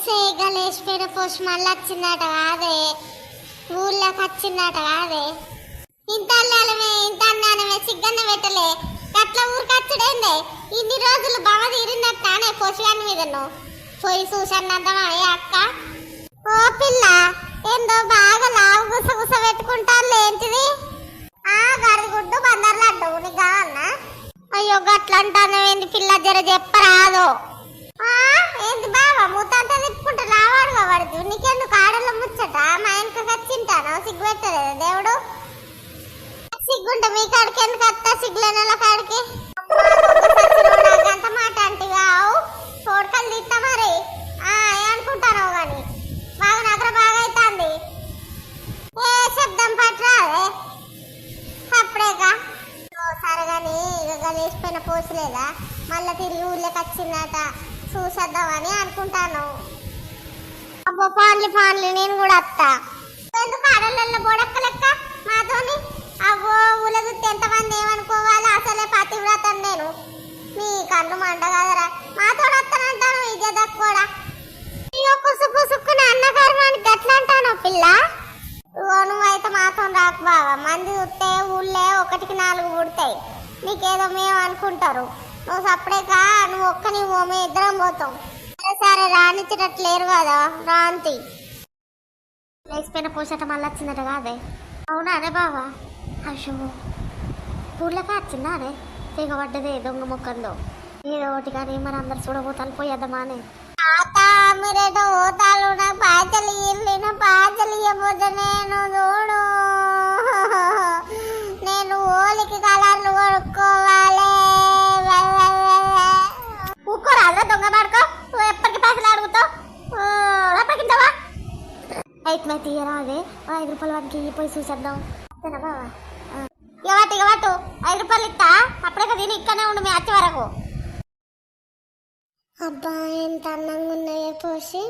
సేగలేసిపోయిన post మళ్ళీ వచ్చిందట కాదే, ఊళ్ళోకి వచ్చిందట కాదే. ఇంత అల్లాలమే ఇంత అన్నానమే సిగ్గన్న పెట్టలే, అట్లా ఊరికొచ్చడేందే. ఇన్ని రోజులు బావ తీరినట్టానే పోషగాని మీదను పోయి చూసన్నద్దమా అక్క. ఓ పిల్ల, ఏందో బాగా లావు గుస గుస పెట్టుకుంటాను ఏంటిది? గడిగుడ్డు బందర్ లడ్డు నీకు కావన్నా? అయ్యో గట్లా అంటానేంది పిల్ల, జర చెప్పరాదు. ఏంది బావ మూతంతా తిప్పుకుంటా రావాడు వాడు, నీకెందుకు ఆడలో ముచ్చట? మా ఇంటికి వచ్చింటాను, సిగ్గు పెట్టలేదు దేవుడు. సిగ్గుంటే మీ కాడికి ఎందుకు వస్తా, సిగ్గులేని కాడికి అంత మాట అంటే తోడుకలు తీస్తా మరి. ఏమనుకుంటాను గాని బాగా నగర బాగా అవుతుంది. ఏ శబ్దం పట్టరాదే అప్పుడేగా. సరే గాని ఇక లేచిపోయిన పోసలేదా, మళ్ళా తిరిగి ఊళ్ళోకి వచ్చిందట, చూసేద్దామని అనుకుంటాను. అబ్బో పాన్లు పాన్లు, నేను కూడా వస్తా. ఎందుకు ఆడళ్ళ బోడక్క లెక్క మాతోని? అబ్బో ఊళ్ళో చూస్తే ఎంతమంది ఏమనుకోవాలి, అసలే పతివ్రతం నేను. మీ కళ్ళు మంట కదరా, మాతో వస్తానంటాను ఇదే కూడా. అయ్యో కుసు కుసుక్కుని అన్నగారు గట్లా అంటాను పిల్ల. నువ్వైతే మాతో రాకు బాగా, మంది చూస్తే ఊళ్ళే 1-4 పుడతాయి, నీకేదో మేము అనుకుంటారు. నువ్వు సపరేక నువ్వు ఒక్కని మేము ఇద్దరం పోతాం. సరే రానిచ్చేటట్లేరు కదా, రాంతి లేచిపోయిన పోషట మళ్ళీ వచ్చిందట కాదే. అవునా అదే బావా? అయ్యో ఊళ్ళోకి వచ్చిందా అదే, తెగబడ్డదే దొంగ మొక్కందో ఏదో ఒకటి. కానీ మరి అందరు చూడబోతాను పోయేద్దామా అని. మీరేటో పోతాలు, నాకు పాచలు ఇల్లు పాచలు ఇవ్వబోతే నేను చూడు, నేను ఓలికి కలర్లు కొనుక్కోవాలి. ఊకోరాదా దొంగ పడుకో, నువ్వు ఎప్పటికి పైసలు అడుగుతావు ఎప్పటికింటావా? అయితే తీయరా అదే 5 రూపాయల వానికి పోయి చూసేద్దాం. అంతేనా బావా? ఇక వాటు 5 రూపాయలు ఇస్తా, అప్పుడే దీని ఇక్కడనే ఉండు మీ వచ్చే వరకు. అబ్బా ఎంత అందంగా ఉన్నాయో పోసి,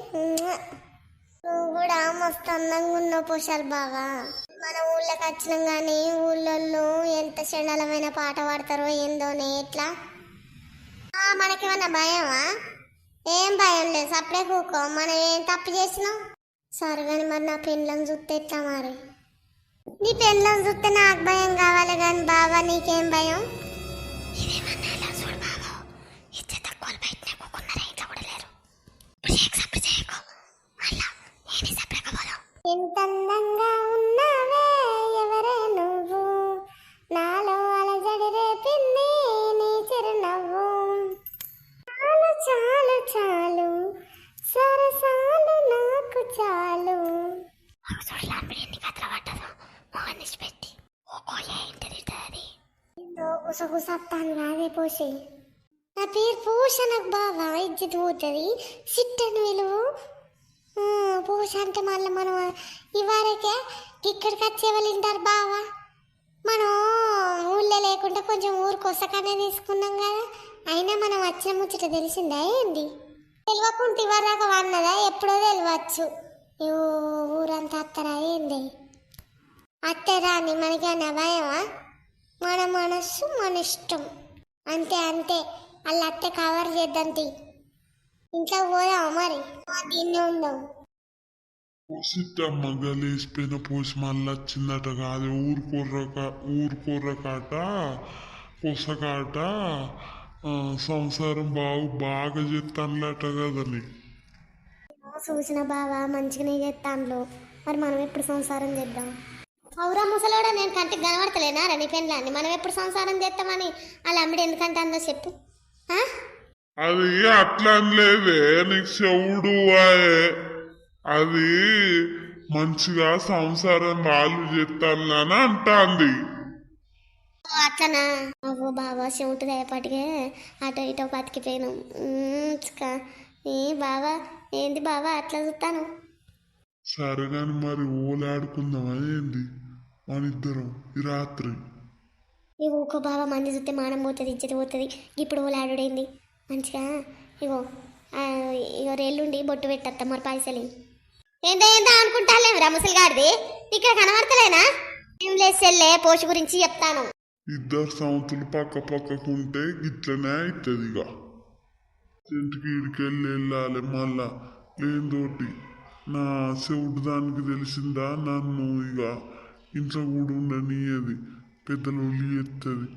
నువ్వు కూడా మస్తు అందంగా ఉన్నావు పోషాలు బాగా. మన ఊళ్ళోకి వచ్చినాం కానీ ఊళ్ళో ఎంత చెండాలమైన పాట పాడతారో ఏందోనే. ఎట్లా మనకేమన్నా భయమా? ఏం భయం లేదు, సప్పుడే కూకో. మనం ఏం తప్పు చేసినాం? సరే కానీ మరి నా పెళ్ళని చూస్తే ఎట్లా మరి? నీ పెళ్ళని చూస్తే నాకు భయం కావాలి కానీ బాబా నీకేం భయం? ఎంత అందంగా ఉన్నావే ఎవరే నువ్వు, నాలో అలజడి రేపింది నీ చిరునవ్వు. చాలు చాలు చాలు సరసాలు నాకు చాలు. గుసగుసత్తాను కాదే పోసి. నా పేరు పూష, నాకు బాగా ఇజ్జత్ పోతుంది. సిట్టను విలువు పూష అంటే మళ్ళీ మనం ఇవరకే ఇక్కడికి వచ్చే వాళ్ళు వింటారు బావా. మనం ఊళ్ళో లేకుండా కొంచెం ఊరికొసకనే తీసుకున్నాం కదా, అయినా మనం వచ్చిన ముచ్చట తెలిసిందా ఏంది? తెలియకుండా ఇవరాక వన్నదా, ఎప్పుడో తెలియచ్చు. ఊరంతా అత్తరా ఏంది? అత్తరా అని మనకేమన్నా భయమా? మన మనస్సు మన ఇష్టం, అంతే అంతే. వాళ్ళ అత్తే కవర్ చేద్దంతి. ఇంట్లో పోదామా మరి? దీన్నే ఉందాం. సిట్టమ్మగా లేచిపోయిన పోసి మళ్ళీ వచ్చిందట కాదు. ఊరుకొర్రకాట కొసకాట సంసారం బాగా చేస్తానులట కదని. చూసిన బావా మంచిగానే చేస్తాను, మరి మనం ఎప్పుడు సంసారం చేద్దాం? అవురా ముసలోడా, నేను కంటికి కనబడతలేనా నీ పెళ్ళాన్ని? మనం ఎప్పుడు సంసారం చేస్తామని అలా అమ్మిడి ఎందుకంటే అందో చెప్పు. అది అట్లా అనలేదే, నీకు చెవుడు అది మంచిగా సంసారం వాళ్ళు చేస్తానని అంటాంది. అట్లనా? అవ్వో బావా చెవుటు దయపాటికే అటో ఇటో బతికిపోయాను. బావా ఏంది బావా అట్లా చూస్తాను? సరే గాని మరి ఓలాడుకుందాం అదేంది మన ఇద్దరం ఈ రాత్రి? ఊకో బావా, మంది చూస్తే మానం పోతుంది, ఇజ్జత పోతుంది. ఇప్పుడు ఓలాడుడైంది మంచిగా. ఇగో రేళ్ళుండి బొట్టు పెట్టత్తా మరి పైసలు. ఏంటో అనుకుంటాలేమిరా ముసలిగాడిది, ఇక్కడ కనబడతలేనా? ఏం లేదు చెల్లే, పోషు గురించి చెప్తాను. ఇద్దరు సంవత్సరాలు పక్కకుంటే గిట్లనే అవుతుంది. ఇక ఇంటికి ఇడికెళ్ళి వెళ్ళాలి, మళ్ళా లేనితోటి నా చెవుడు దానికి తెలిసిందా నన్ను ఇక ఇంట్లో కూడా ఉండనియది పెద్దలు ఎత్తది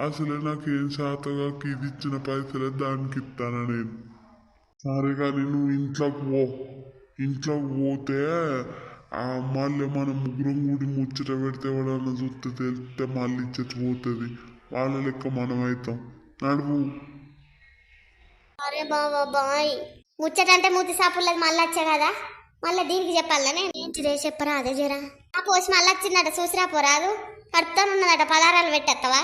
అసలే నాకేం శాతగాకి ఇది ఇచ్చిన పైసలే దానికి ఇస్తానా నేను. సరే కానీ నువ్వు ఇంట్లోకి పోతే మళ్ళీ మనం ముగ్గురం కూడి ముచ్చట పెడితే ఎవడన్నా చూస్తే తెలిస్తే మళ్ళీ ఇచ్చేది పోతుంది వాళ్ళ లెక్క మనం అవుతాం. నడువు. అరే బాబా బాయ్ ముచ్చటంటే మూతి సాపుల్లది మళ్ళీ వచ్చా కదా మళ్ళీ దీనికి చెప్పాలా నేను ఏంటిదే చెప్పరా అదే జరా ఆ పోసి మళ్ళీ వచ్చిందట చూసిరా పోరాదు కడుపుతానున్నదట పలారాలు పెట్టేస్తావా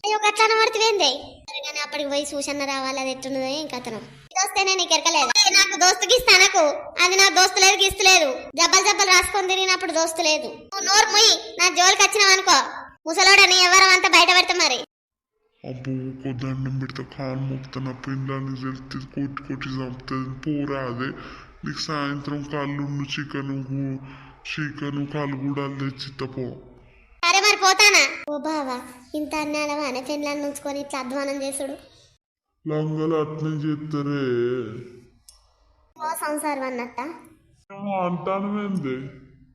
అయ్యో గట్లా పడుతుంది సరే కానీ అప్పటికి పోయి చూసన్న రావాలి అది ఎట్టున్నదో ఏం కథనం దోస్తేనే నీకు ఎరకలేదు నాకు దోస్తుకి ఇస్తానకు అది నా దోస్తు లేదు గిస్తలేదు జబ్బలు రాసుకొని తిరిగినప్పుడు దోస్తు లేదు నువ్వు నోరు ముయ్యి నా జోలికి వచ్చినావు అనుకో ముసలోడని ఎవరం అంతా బయట పెడతా మరి. అబ్బో ఒక దండం పెడితే కాలు మొక్కుతున్న పిండాన్ని తెలిసి కొట్టి చంపుతుంది పోరా అదే నీకు సాయంత్రం కళ్ళు చికెను కాళ్ళు కూడా తెచ్చిత్తపో. సరే మరి పోతానా ఓ బావా ఇంత అన్నాడవా అనే పెళ్ళాన్ని ఉంచుకొని ఇట్లా అధ్వానం చేసుడు లంగలు అట్నే చేస్తారే ఓ సంసారం అన్నట్ట అంటాను ఏంది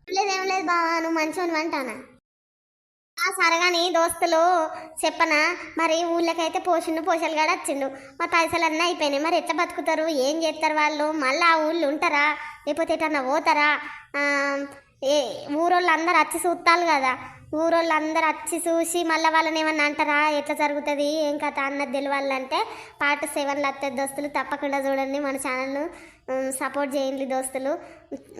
లేదేం లేదు బావా నువ్వు మంచోని అంటానా సరగాని దోస్తులు చెప్పనా మరి ఊళ్ళకైతే పోషలు కూడా వచ్చిండు మరి పైసలు అన్నీ అయిపోయినాయి మరి ఎట్లా బతుకుతారు ఏం చేస్తారు వాళ్ళు మళ్ళీ ఆ ఊళ్ళు ఉంటారా లేకపోతే ఎటన్నా పోతారా ఊరోళ్ళు అందరు వచ్చి చూస్తాలు కదా ఊరోళ్ళు అందరు వచ్చి చూసి మళ్ళీ వాళ్ళని ఏమన్నా అంటారా ఎట్లా జరుగుతుంది ఏం కథ అన్నది తెలియాలంటే పార్ట్ 7లో వస్తుంది దోస్తులు తప్పకుండా చూడండి మన ఛానల్ను సపోర్ట్ చేయండి దోస్తులు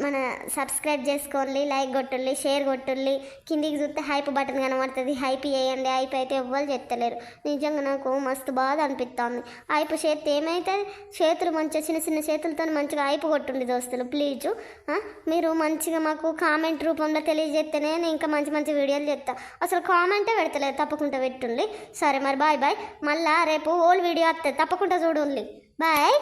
మన సబ్స్క్రైబ్ చేసుకోండి లైక్ కొట్టుల్లి షేర్ కొట్టుల్లి కిందికి చూస్తే హైప్ బటన్ కనబడుతుంది హైప్ చేయండి హైప్ అయితే ఎవ్వరు చెప్తలేరు నిజంగా నాకు మస్తు బాధ అనిపిస్తుంది హైప్ చేస్తే ఏమవుతుంది చేతులు మంచిగా చిన్న చేతులతో మంచిగా హైప్ కొట్టుండి దోస్తులు ప్లీజు మీరు మంచిగా మాకు కామెంట్ రూపంలో తెలియజేస్తేనే నేను ఇంకా మంచి వీడియోలు చేస్తా అసలు కామెంటే పెడతలేదు తప్పకుండా పెట్టుండి సరే మరి బాయ్ మళ్ళా రేపు ఓల్డ్ వీడియో వస్తుంది తప్పకుండా చూడండి బాయ్.